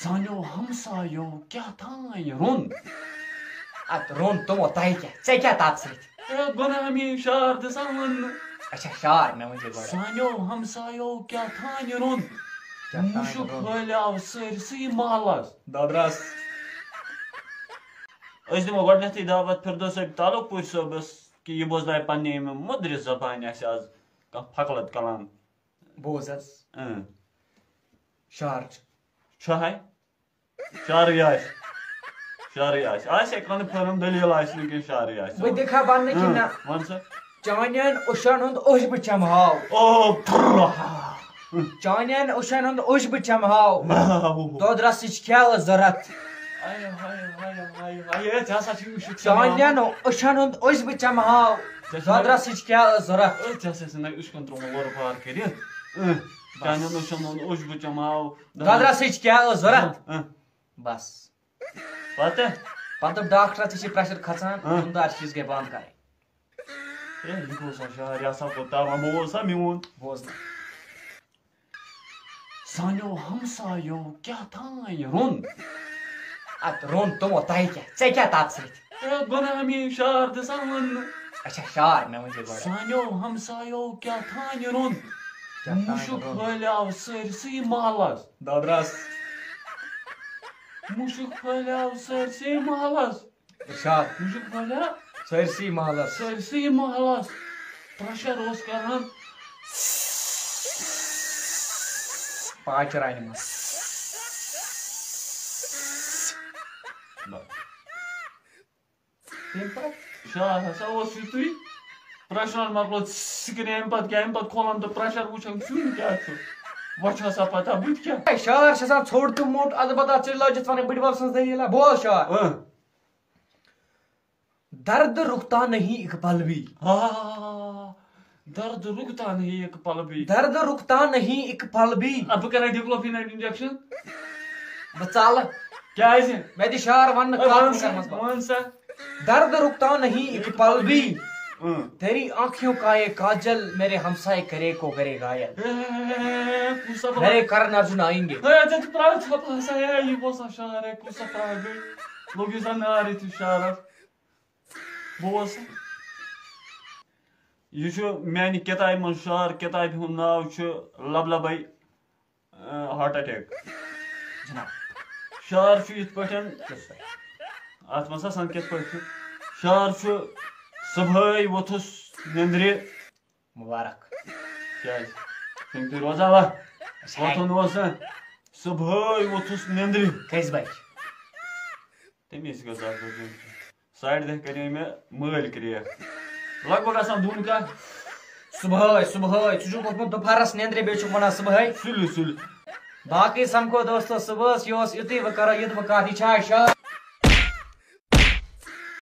سانیو ہمسایو کیا تھان رون ات رون تمو تہ کیا ژے کیا تات سۭتۍ گۄنامی شار دِسان ون اچھا شار مےٚ ؤنۍ زِ گۄڈٕ سانیو ہمسایو کیا تھان رون مُشُک پھٲلیو سٲرسٕے محلس دۄدرس أسۍ دِمو گۄڈنٮ۪تھٕے دعوت فِردوس صٲب تعلق پوٗرۍ صٲبس کہِ یہِ بوزنایہِ پننہِ ییٚمہِ مٔدرِ زبانہِ اَسہِ آز کانٛہہ فقلت کلام بوز حظ شار چھُ شارٕے آسہِ کنفٲرٕم دٔلیٖل آسہِ نہٕ کینٛہہ شارٕے آسہِ بہٕ دِکھا وننہٕ کِنہٕ نہ وَن سا چانٮ۪ن اوٚشن ہُنٛد اوٚش بہٕ چمہاو چانٮ۪ن اوٚشن ہُنٛد اوٚش بہٕ چمہاو دۄدرسٕچ کیٛاہ ٲس ضوٚرتھ چانٮ۪ن اوٚشن ہُنٛد اوٚش بہٕ چمہاو دۄدرسٕچ کیٛاہ ٲس ضوٚرتھ ژےٚ ٲسۍ نہ اُشکن ترٛوومُت وورٕ پار کٔرِتھ چانٮ۪ن اوٚشن ہُنٛد اوٚش بہٕ چمہاو دۄدرسٕچ کیٛاہ ٲس ضوٚرتھ بس پتہٕ دوٚپ ڈاکٹر ژےٚ چھِ پریشر کھژان یِم دار چیٖز گٔے بنٛد کَرٕنۍ یہِ گوٚو سا شار یہِ ہسا گوٚو تاوان بوز سا میون بوز نہٕ سانیو ہمسایو کیا تھان رون ات رون تمو تہ کیا ژے کیا تات سۭتۍ گۄنامی شار دِسان ون اچھا شار مےٚ ؤنۍ زِ گۄڈٕ سانیو ہمسایو کیا تھان رون مُشُک پھٲلیو سٲرسٕے محلس دۄدرس مُشُک پھٲلیو سٲرسٕے محلس ارشاد مُشُک پھٲلیو سٲرسٕے محلس سٲرسٕے محلس پریشر اوس کران پانٛژِ رانہِ منٛز تمہِ پتہٕ شار ہسا اوس یُتُے پریشر مۄکلو سِکرین امہِ پتہٕ کیٛاہ امہِ پتہٕ کھولان تہٕ پریشر وٕچھان سیُن کیٛاہ چھُ وۄنۍ ہسا پتہ بٕتھِ کیٛاہ شار چھِ آسان ژھوٚٹ تہٕ موٚٹ البتہ ژٕ لٲجِتھ وَنٕنۍ بٕڈِ بب سٕنٛز دٔلیٖلا بوز شار درد رُکتا نہیں ایک پل بھی درد رُکتا نہیں ایک پل بھی درد رُکتا نہیں ایک پل بھی اب بہٕ کرے ڈِکلوفِناک انجیکشن بہٕ ژالہٕ کیٛازِ مےٚ دِ شار وننہٕ وَن سا درد رُکتا نہیں ایک پل بھی تیری آنکھوں کا یہ کاجل میرے ہمسائے کرے کو کرے گھائل میرے کرن ارجن آئیں گے یہِ گوٚو سا شار کُس سا پرٛاگ گٔے لوٚگ یہِ سا نار یِتھُے شارس بوز سا یہِ چھُ میانہِ کِتابہِ منٛز شار کِتابہِ ہُنٛد ناو چھُ لب لبے ہارٹ اٹیک شار چھُ یِتھ پٲٹھۍ اتھ منٛز ہسا کِتھ پٲٹھۍ چھُ شار چھُ صبحٲے ووٚتھُس نیندرِ مبارک کیٛازِ چھُنہٕ تُہۍ روزان وا ووٚتھُن اوس صبحٲے ووٚتھُس نیندرِ کٔژِ بجہِ تٔمِس گٔژھ آسٕنۍ 10:30 کَرے مےٚ مٲلۍ کرٛیک لگ بگ آسان دوٗن کَتھ صبحٲے ژٕ چھُکھ ووٚتھمُت دُپہرس نیندرِ بیٚیہِ چھُکھ وَنان صبحٲے سُلہِ باقٕے سمکھو دوستو صُبحس یہِ اوس یُتُے وۄنۍ کرو یِتھ وۄنۍ کتھ یہِ چھا شار